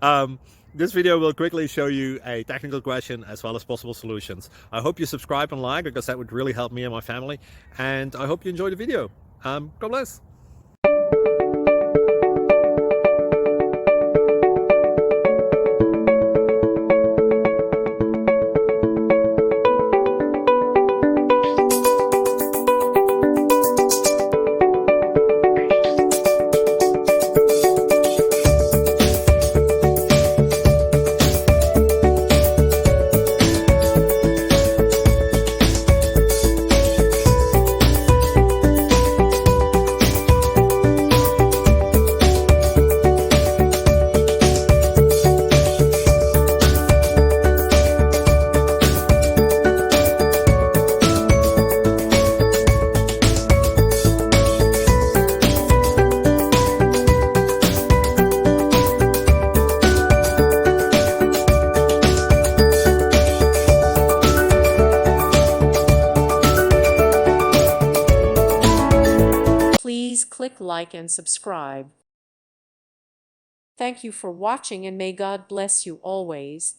um, this video will quickly show you a technical question as well as possible solutions. I hope you subscribe and like, because that would really help me and my family. And I hope you enjoy the video. God bless. Please click like and subscribe. Thank you for watching, and may God bless you always.